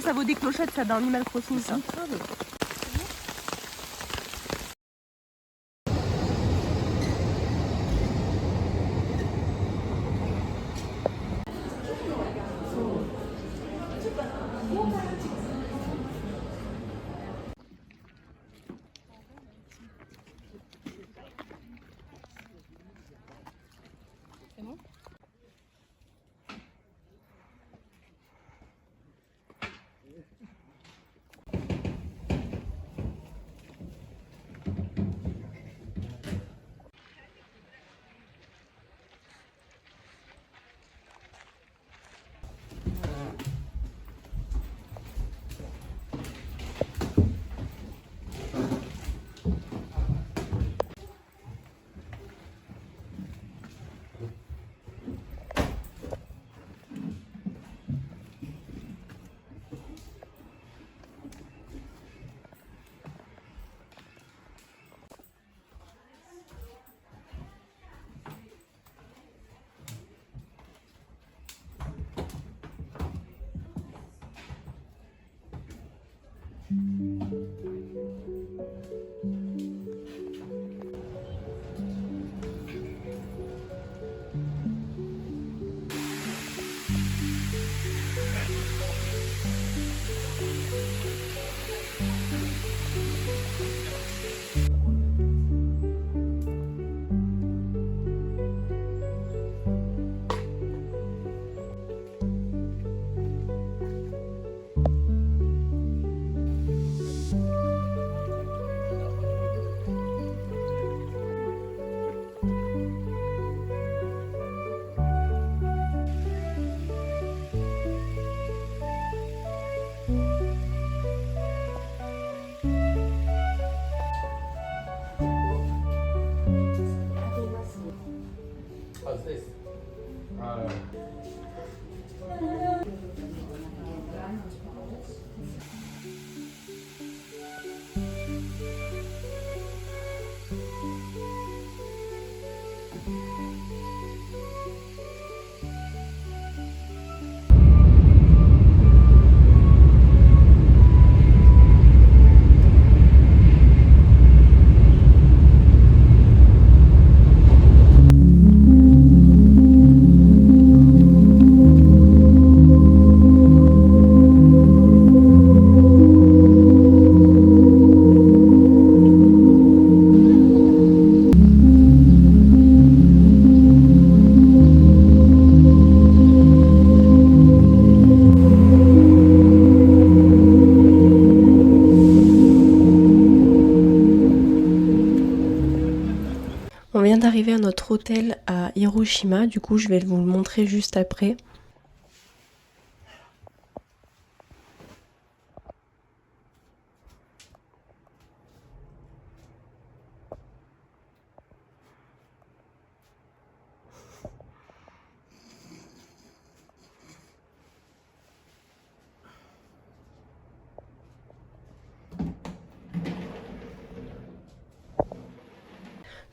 Ça vaut des clochettes, ça, dans Animal Crossing, ça. How's this? On vient d'arriver à notre hôtel à Hiroshima, du coup je vais vous le montrer juste après.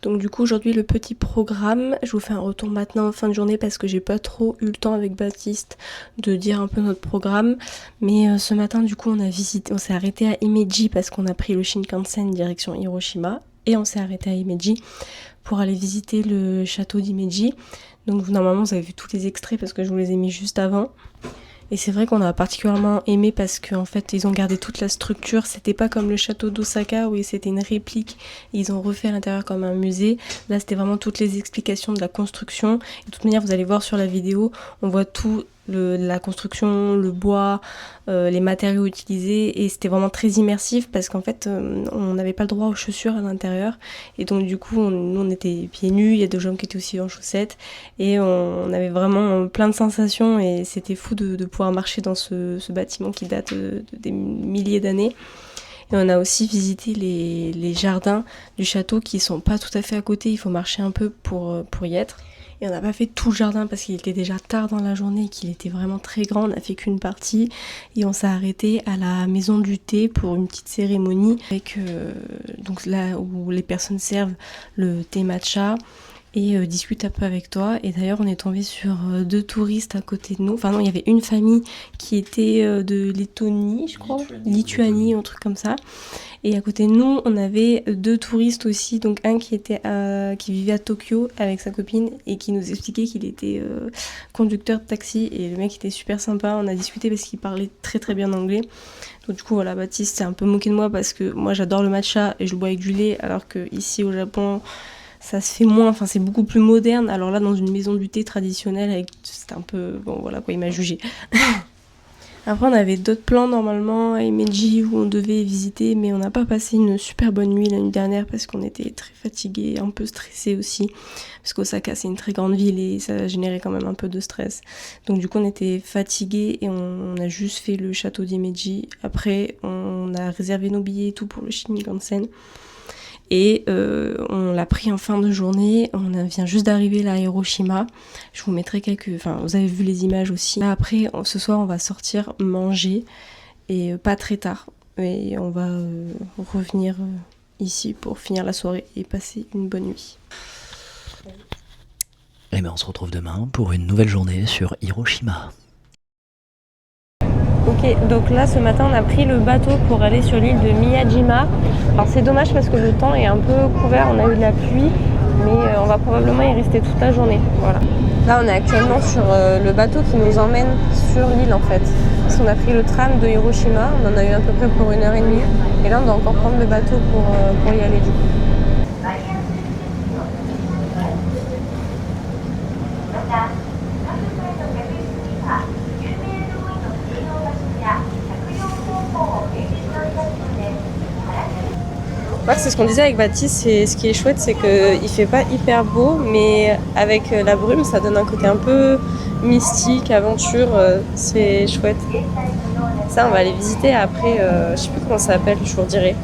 Donc du coup aujourd'hui le petit programme, je vous fais un retour maintenant en fin de journée parce que j'ai pas trop eu le temps avec Baptiste de dire un peu notre programme. Mais ce matin du coup on s'est arrêté à Himeji parce qu'on a pris le Shinkansen direction Hiroshima. Et on s'est arrêté à Himeji pour aller visiter le château d'Himeji. Donc normalement vous avez vu tous les extraits parce que je vous les ai mis juste avant. Et c'est vrai qu'on a particulièrement aimé parce qu'en fait ils ont gardé toute la structure, c'était pas comme le château d'Osaka où c'était une réplique et ils ont refait à l'intérieur comme un musée. Là c'était vraiment toutes les explications de la construction. Et de toute manière vous allez voir sur la vidéo, on voit tout la construction, le bois, les matériaux utilisés et c'était vraiment très immersif parce qu'en fait on n'avait pas le droit aux chaussures à l'intérieur et donc du coup nous on était pieds nus, il y a des gens qui étaient aussi en chaussettes et on avait vraiment plein de sensations et c'était fou de pouvoir marcher dans ce bâtiment qui date des milliers d'années. Et on a aussi visité les jardins du château qui sont pas tout à fait à côté, il faut marcher un peu pour y être. Et on n'a pas fait tout le jardin parce qu'il était déjà tard dans la journée et qu'il était vraiment très grand, on n'a fait qu'une partie. Et on s'est arrêté à la maison du thé pour une petite cérémonie avec donc là où les personnes servent le thé matcha. et discute un peu avec toi. Et d'ailleurs, on est tombé sur 2 touristes à côté de nous. Enfin non, il y avait une famille qui était de Lettonie, je crois. Lituanie, un truc comme ça. Et à côté de nous, on avait 2 touristes aussi. Donc un qui vivait à Tokyo avec sa copine et qui nous expliquait qu'il était conducteur de taxi. Et le mec était super sympa. On a discuté parce qu'il parlait très très bien anglais. Donc du coup, voilà, Baptiste s'est un peu moqué de moi parce que moi j'adore le matcha et je le bois avec du lait, alors que ici au Japon, ça se fait moins, enfin c'est beaucoup plus moderne. Alors là, dans une maison du thé traditionnelle, c'était un peu... Bon voilà quoi, il m'a jugé. Après, on avait d'autres plans normalement à Himeji où on devait visiter, mais on n'a pas passé une super bonne nuit la nuit dernière parce qu'on était très fatigués, un peu stressés aussi. Parce qu'Osaka, c'est une très grande ville et ça générait quand même un peu de stress. Donc du coup, on était fatigués et on a juste fait le château d'Himeji. Après, on a réservé nos billets et tout pour le Shinkansen. Et on l'a pris en fin de journée. On vient juste d'arriver là à Hiroshima. Je vous mettrai quelques... Enfin, vous avez vu les images aussi. Là, après, ce soir, on va sortir manger. Et pas très tard. Et on va revenir ici pour finir la soirée et passer une bonne nuit. Et bien on se retrouve demain pour une nouvelle journée sur Hiroshima. Ok, donc là ce matin on a pris le bateau pour aller sur l'île de Miyajima. Alors c'est dommage parce que le temps est un peu couvert, on a eu de la pluie, mais on va probablement y rester toute la journée. Voilà. Là on est actuellement sur le bateau qui nous emmène sur l'île en fait. Parce qu'on a pris le tram de Hiroshima, on en a eu à peu près pour 1h30. Et là on doit encore prendre le bateau pour y aller du coup. Ouais, c'est ce qu'on disait avec Baptiste, ce qui est chouette, c'est qu'il fait pas hyper beau, mais avec la brume, ça donne un côté un peu mystique, aventure, c'est chouette. Ça, on va aller visiter après, je sais plus comment ça s'appelle, je vous redirai.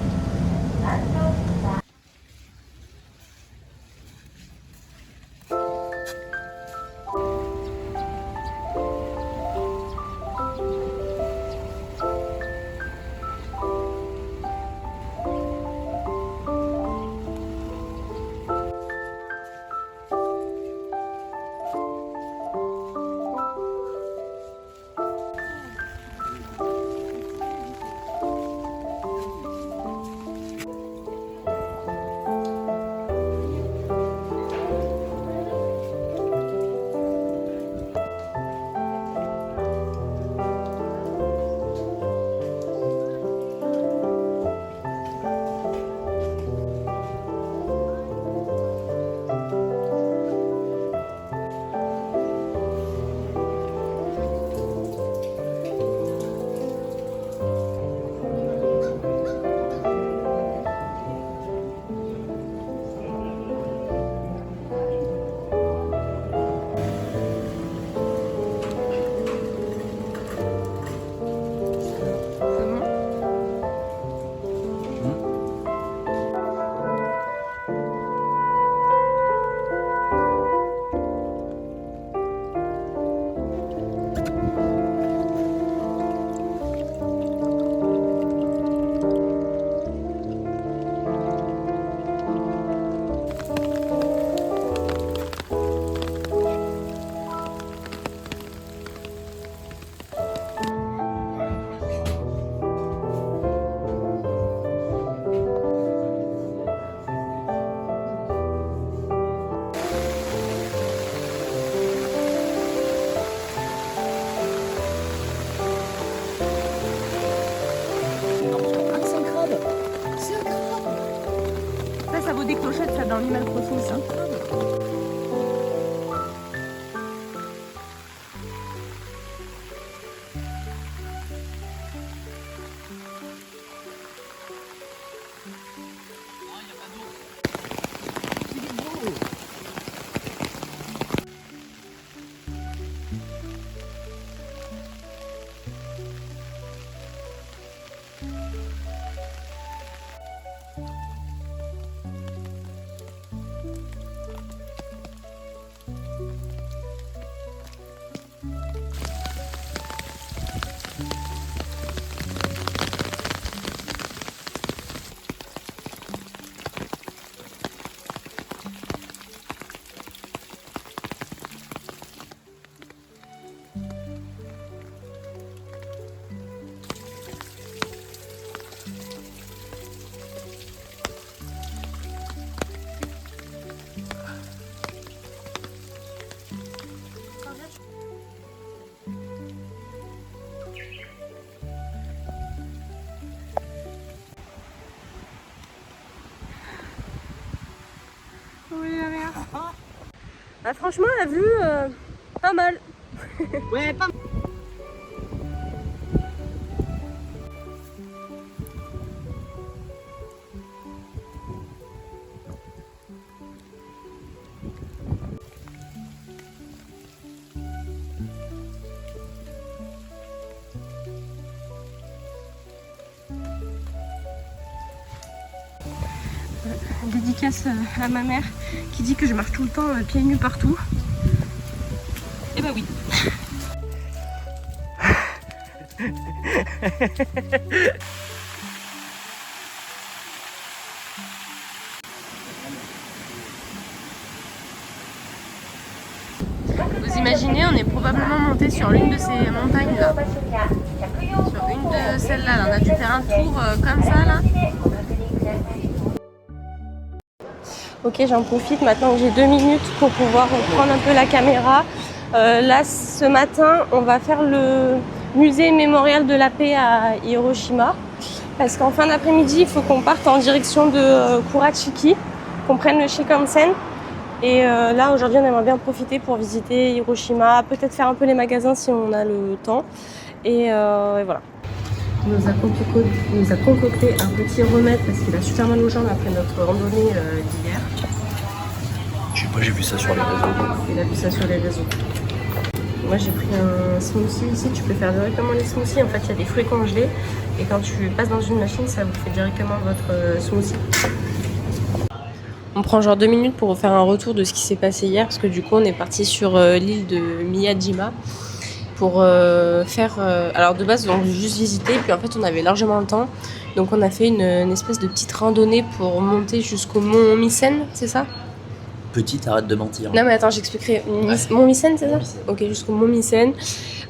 Ça vaut des clochettes, ça, dans l'Animal Crossing, ça. manière. Bah, franchement, la vue, pas mal. Ouais, pas mal. Dédicace à ma mère qui dit que je marche tout le temps pieds nus partout. Et bah oui. Vous imaginez, on est probablement monté sur l'une de ces montagnes là. Sur une de celles-là, là. On a dû faire un tour comme ça là. Ok, j'en profite maintenant que j'ai 2 minutes pour pouvoir prendre un peu la caméra. Là, ce matin, on va faire le musée mémorial de la paix à Hiroshima. Parce qu'en fin d'après-midi, il faut qu'on parte en direction de Kurashiki, qu'on prenne le Shinkansen. Et là, aujourd'hui, on aimerait bien profiter pour visiter Hiroshima, peut-être faire un peu les magasins si on a le temps. Et voilà. Il nous a concocté un petit remède parce qu'il a super mal aux jambes après notre randonnée d'hier. Je sais pas, j'ai vu ça sur les réseaux. Il a vu ça sur les réseaux. Moi j'ai pris un smoothie ici, tu peux faire directement les smoothies. En fait il y a des fruits congelés et quand tu passes dans une machine ça vous fait directement votre smoothie. On prend genre 2 minutes pour faire un retour de ce qui s'est passé hier parce que du coup on est parti sur l'île de Miyajima pour faire... alors de base on voulait juste visiter puis en fait on avait largement le temps donc on a fait une espèce de petite randonnée pour monter jusqu'au mont Misen, c'est ça ? Petite, arrête de mentir. Non mais attends, j'expliquerai. Mont Misen, c'est ça ? Ok, jusqu'au Mont Misen.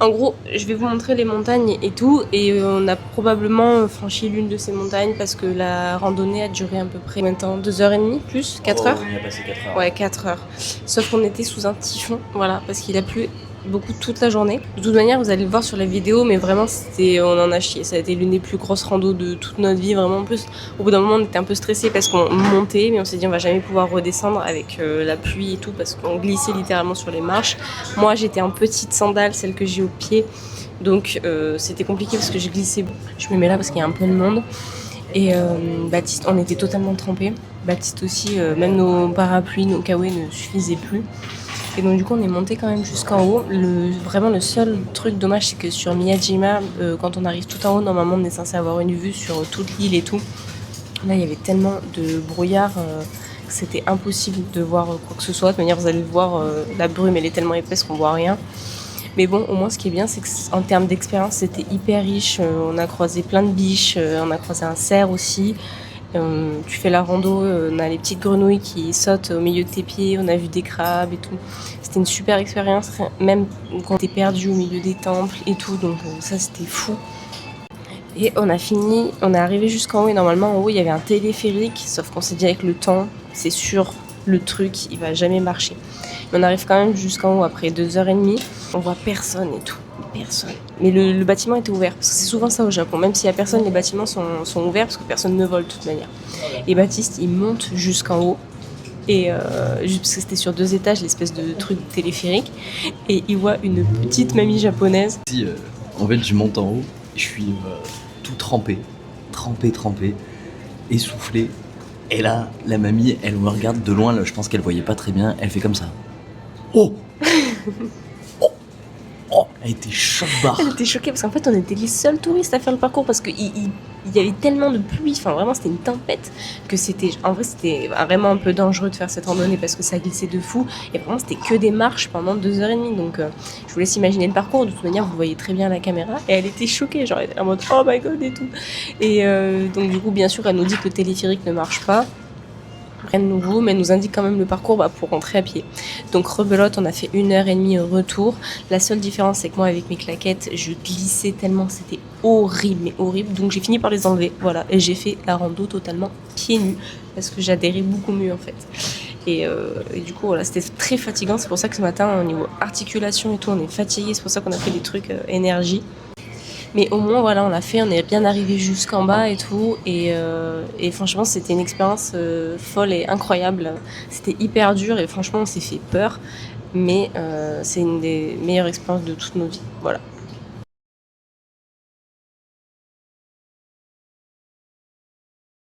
En gros, je vais vous montrer les montagnes et tout. Et on a probablement franchi l'une de ces montagnes parce que la randonnée a duré à peu près combien de temps ? 2h30 plus 4 heures ? On a passé 4 heures. Ouais, 4 heures. Sauf qu'on était sous un typhon, voilà, parce qu'il a plu beaucoup toute la journée. De toute manière, vous allez le voir sur la vidéo, mais vraiment, on en a chié. Ça a été l'une des plus grosses randos de toute notre vie, vraiment. En plus, au bout d'un moment, on était un peu stressés parce qu'on montait, mais on s'est dit on va jamais pouvoir redescendre avec la pluie et tout, parce qu'on glissait littéralement sur les marches. Moi, j'étais en petite sandale, celle que j'ai au pied, donc c'était compliqué parce que je glissais. Je me mets là parce qu'il y a un peu de monde. Et Baptiste, on était totalement trempés. Baptiste aussi, même nos parapluies, nos kawaii ne suffisaient plus. Et donc du coup on est monté quand même jusqu'en haut. Vraiment le seul truc dommage c'est que sur Miyajima, quand on arrive tout en haut, normalement on est censé avoir une vue sur toute l'île et tout. Là il y avait tellement de brouillard que c'était impossible de voir quoi que ce soit. De manière vous allez le voir, la brume elle est tellement épaisse qu'on voit rien. Mais bon, au moins ce qui est bien c'est qu'en termes d'expérience c'était hyper riche. On a croisé plein de biches, on a croisé un cerf aussi. Tu fais la rando, on a les petites grenouilles qui sautent au milieu de tes pieds, on a vu des crabes et tout. C'était une super expérience, même quand t'es perdu au milieu des temples et tout, donc ça c'était fou. Et on a fini, on est arrivé jusqu'en haut et normalement en haut il y avait un téléphérique, sauf qu'on s'est dit avec le temps, c'est sûr, le truc il va jamais marcher. Mais on arrive quand même jusqu'en haut après 2h30, on voit personne et tout. Personne. Mais le bâtiment était ouvert, parce que c'est souvent ça au Japon. Même s'il n'y a personne, les bâtiments sont ouverts parce que personne ne vole de toute manière. Et Baptiste, il monte jusqu'en haut, et juste parce que c'était sur 2 étages, l'espèce de truc téléphérique, et il voit une petite mamie japonaise. En fait, je monte en haut, je suis tout trempé, essoufflé. Et là, la mamie, elle me regarde de loin, là, je pense qu'elle voyait pas très bien, elle fait comme ça. Oh Elle était choc-barre. Elle était choquée parce qu'en fait on était les seuls touristes à faire le parcours parce qu'il y avait tellement de pluie, enfin vraiment c'était une tempête que c'était vraiment un peu dangereux de faire cette randonnée parce que ça glissait de fou et vraiment c'était que des marches pendant 2h30 donc je vous laisse imaginer le parcours, de toute manière vous voyez très bien la caméra et elle était choquée, genre elle était en mode oh my god et tout et donc du coup bien sûr elle nous dit que le téléphérique ne marche pas. Rien de nouveau, mais elle nous indique quand même le parcours pour rentrer à pied. Donc rebelote, on a fait 1h30 retour. La seule différence, c'est que moi, avec mes claquettes, je glissais tellement, c'était horrible, mais horrible. Donc j'ai fini par les enlever, voilà. Et j'ai fait la rando totalement pieds nus, parce que j'adhérais beaucoup mieux en fait. Et du coup, voilà, c'était très fatigant. C'est pour ça que ce matin, au niveau articulation et tout, on est fatigué. C'est pour ça qu'on a fait des trucs énergie. Mais au moins, voilà, on l'a fait, on est bien arrivé jusqu'en bas et tout. Et franchement, c'était une expérience folle et incroyable. C'était hyper dur et franchement, on s'est fait peur. Mais c'est une des meilleures expériences de toute nos vies. Voilà.